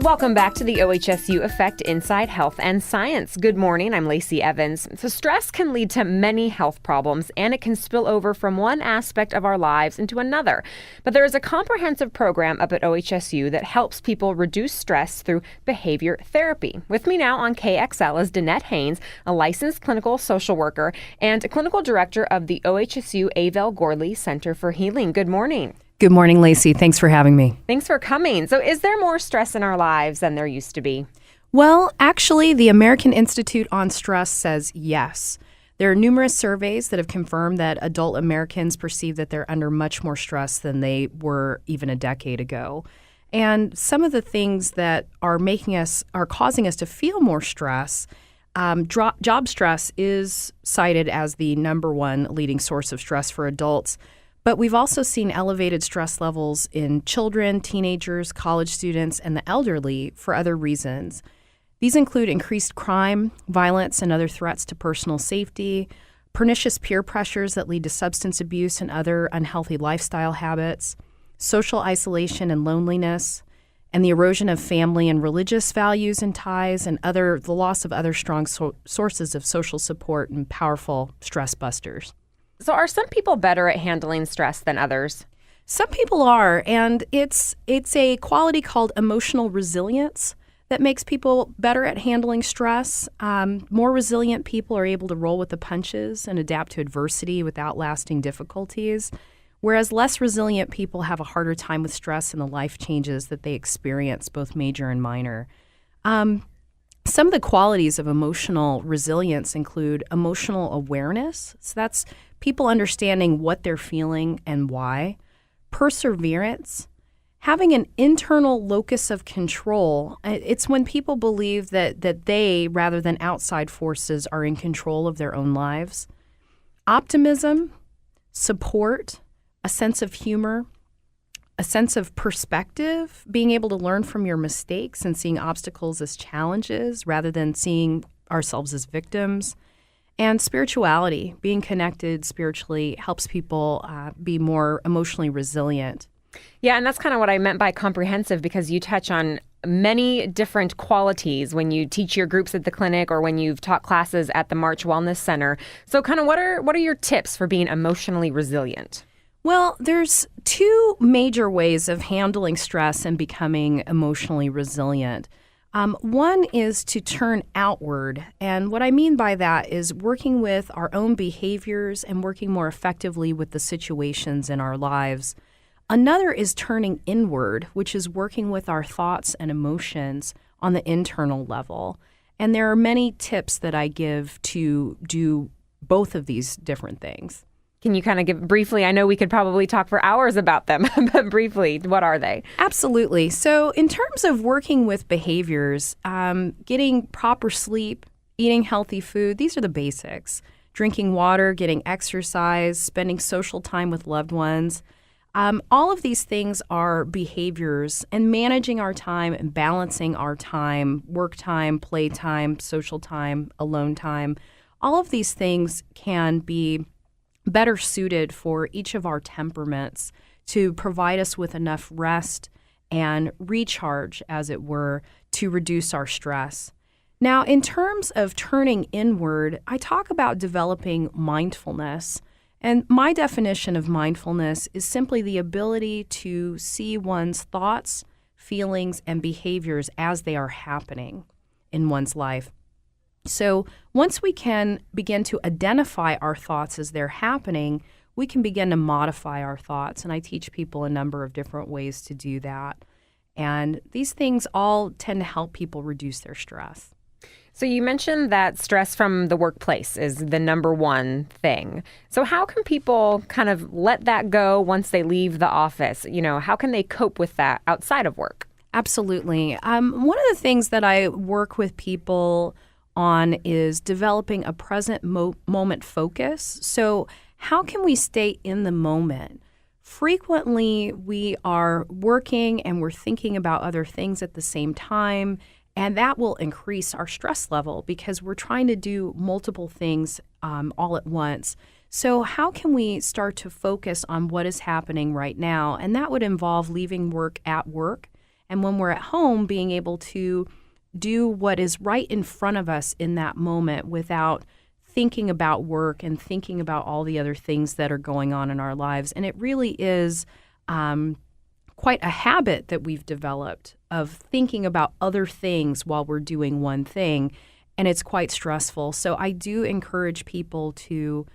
Welcome back to the OHSU Effect Inside Health and Science. Good morning, I'm Lacey Evans. So stress can lead to many health problems, and it can spill over from one aspect of our lives into another. But there is a comprehensive program up at OHSU that helps people reduce stress through behavior therapy. With me now on KXL is Danette Haynes, a licensed clinical social worker and clinical director of the OHSU Avell Gorley Center for Healing. Good morning. Good morning, Lacey. Thanks for having me. Thanks for coming. So is there more stress in our lives than there used to be? Well, actually, the American Institute on Stress says yes. There are numerous surveys that have confirmed that adult Americans perceive that they're under much more stress than they were even a decade ago. And some of the things that are causing us to feel more stress, job stress is cited as the number one leading source of stress for adults. But we've also seen elevated stress levels in children, teenagers, college students, and the elderly for other reasons. These include increased crime, violence, and other threats to personal safety, pernicious peer pressures that lead to substance abuse and other unhealthy lifestyle habits, social isolation and loneliness, and the erosion of family and religious values and ties, and the loss of other strong sources of social support and powerful stress busters. So are some people better at handling stress than others? Some people are, and it's a quality called emotional resilience that makes people better at handling stress. More resilient people are able to roll with the punches and adapt to adversity without lasting difficulties, whereas less resilient people have a harder time with stress and the life changes that they experience, both major and minor. Some of the qualities of emotional resilience include emotional awareness. So that's people understanding what they're feeling and why. Perseverance, having an internal locus of control. It's when people believe that they, rather than outside forces, are in control of their own lives. Optimism, support, a sense of humor, a sense of perspective, being able to learn from your mistakes and seeing obstacles as challenges rather than seeing ourselves as victims. And spirituality, being connected spiritually helps people be more emotionally resilient. Yeah, and that's kind of what I meant by comprehensive, because you touch on many different qualities when you teach your groups at the clinic or when you've taught classes at the March Wellness Center. So kind of what are your tips for being emotionally resilient? Well, there's two major ways of handling stress and becoming emotionally resilient. One is to turn outward. And what I mean by that is working with our own behaviors and working more effectively with the situations in our lives. Another is turning inward, which is working with our thoughts and emotions on the internal level. And there are many tips that I give to do both of these different things. Can you kind of give briefly? I know we could probably talk for hours about them, but briefly, what are they? Absolutely. So in terms of working with behaviors, getting proper sleep, eating healthy food, these are the basics. Drinking water, getting exercise, spending social time with loved ones. All of these things are behaviors, and managing our time and balancing our time, work time, play time, social time, alone time. All of these things can be better suited for each of our temperaments to provide us with enough rest and recharge, as it were, to reduce our stress. Now, in terms of turning inward, I talk about developing mindfulness. And my definition of mindfulness is simply the ability to see one's thoughts, feelings, and behaviors as they are happening in one's life. So once we can begin to identify our thoughts as they're happening, we can begin to modify our thoughts. And I teach people a number of different ways to do that. And these things all tend to help people reduce their stress. So you mentioned that stress from the workplace is the number one thing. So how can people kind of let that go once they leave the office? You know, how can they cope with that outside of work? Absolutely. One of the things that I work with people on is developing a present moment focus. So how can we stay in the moment? Frequently, we are working and we're thinking about other things at the same time, and that will increase our stress level because we're trying to do multiple things all at once. So how can we start to focus on what is happening right now? And that would involve leaving work at work And when we're at home, being able to do what is right in front of us in that moment without thinking about work and thinking about all the other things that are going on in our lives. And it really is quite a habit that we've developed of thinking about other things while we're doing one thing, and it's quite stressful. So I do encourage people to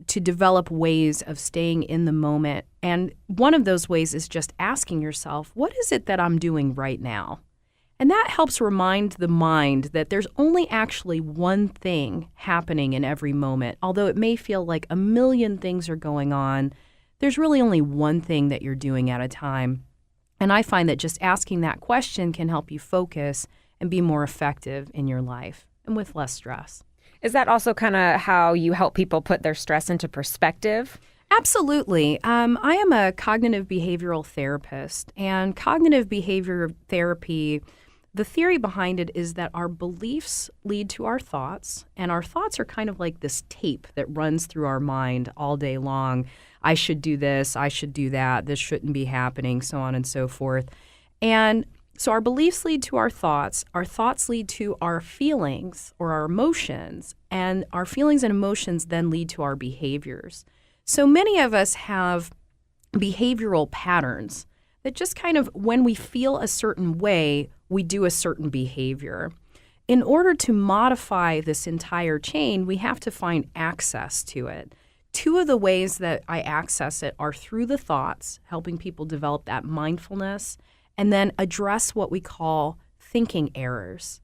develop ways of staying in the moment. And one of those ways is just asking yourself, what is it that I'm doing right now? And that helps remind the mind that there's only actually one thing happening in every moment. Although it may feel like a million things are going on, there's really only one thing that you're doing at a time. And I find that just asking that question can help you focus and be more effective in your life and with less stress. Is that also kind of how you help people put their stress into perspective? Absolutely. I am a cognitive behavioral therapist, and cognitive behavior therapy, the theory behind it is that our beliefs lead to our thoughts, and our thoughts are kind of like this tape that runs through our mind all day long. I should do this, I should do that, this shouldn't be happening, so on and so forth. And so our beliefs lead to our thoughts lead to our feelings or our emotions, and our feelings and emotions then lead to our behaviors. So many of us have behavioral patterns that just kind of, when we feel a certain way, we do a certain behavior. In order to modify this entire chain, we have to find access to it. Two of the ways that I access it are through the thoughts, helping people develop that mindfulness, and then address what we call thinking errors.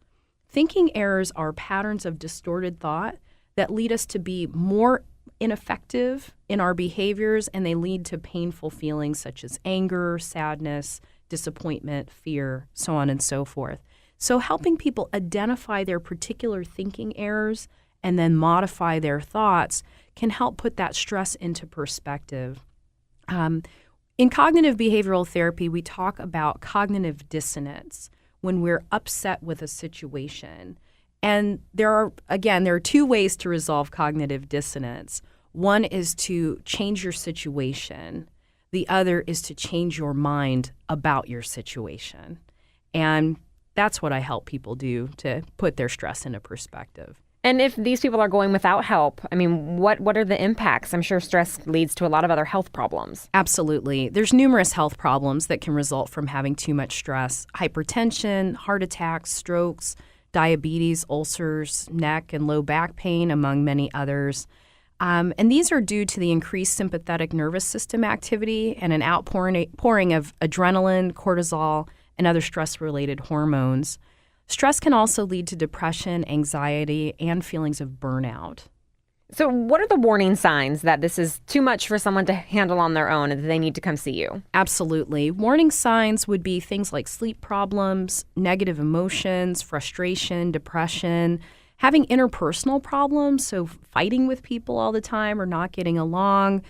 Thinking errors are patterns of distorted thought that lead us to be more ineffective in our behaviors, and they lead to painful feelings such as anger, sadness, disappointment, fear, so on and so forth. So helping people identify their particular thinking errors and then modify their thoughts can help put that stress into perspective. In cognitive behavioral therapy, we talk about cognitive dissonance when we're upset with a situation. And there are two ways to resolve cognitive dissonance. One is to change your situation. The other is to change your mind about your situation. And that's what I help people do to put their stress into perspective. And if these people are going without help, I mean, what are the impacts? I'm sure stress leads to a lot of other health problems. Absolutely. There's numerous health problems that can result from having too much stress: hypertension, heart attacks, strokes, diabetes, ulcers, neck and low back pain, among many others. And these are due to the increased sympathetic nervous system activity and an outpouring of adrenaline, cortisol, and other stress-related hormones. Stress can also lead to depression, anxiety, and feelings of burnout. So what are the warning signs that this is too much for someone to handle on their own and that they need to come see you? Absolutely. Warning signs would be things like sleep problems, negative emotions, frustration, depression, having interpersonal problems, so fighting with people all the time or not getting along,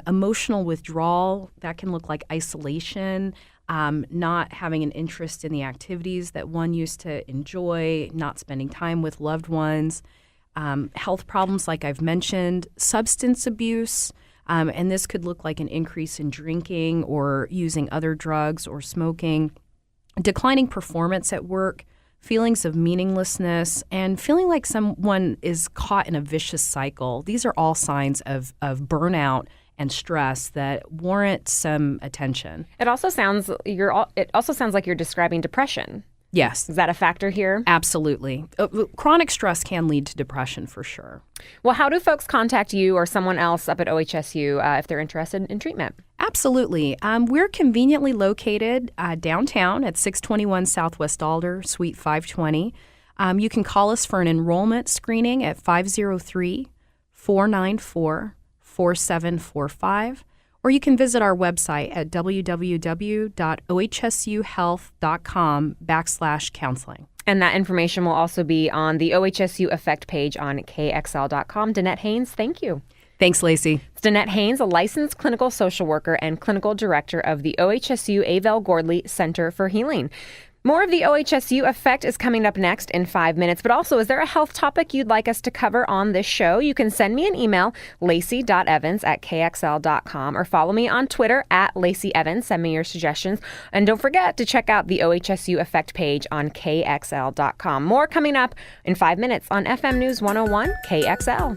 emotional withdrawal, that can look like isolation, not having an interest in the activities that one used to enjoy, not spending time with loved ones, health problems like I've mentioned, substance abuse, and this could look like an increase in drinking or using other drugs or smoking, declining performance at work, feelings of meaninglessness, and feeling like someone is caught in a vicious cycle. These are all signs of burnout and stress that warrant some attention. It also sounds like you're describing depression. Yes. Is that a factor here? Absolutely. Chronic stress can lead to depression for sure. Well, how do folks contact you or someone else up at OHSU if they're interested in treatment? Absolutely. We're conveniently located downtown at 621 Southwest Alder, Suite 520. You can call us for an enrollment screening at 503-494-4745. Or you can visit our website at www.ohsuhealth.com/counseling. And that information will also be on the OHSU Effect page on KXL.com. Danette Haynes, thank you. Thanks, Lacey. It's Danette Haynes, a licensed clinical social worker and clinical director of the OHSU Avell Gordley Center for Healing. More of the OHSU Effect is coming up next in 5 minutes. But also, is there a health topic you'd like us to cover on this show? You can send me an email, lacey.evans@kxl.com, or follow me on Twitter @LaceyEvans. Send me your suggestions. And don't forget to check out the OHSU Effect page on kxl.com. More coming up in 5 minutes on FM News 101 KXL.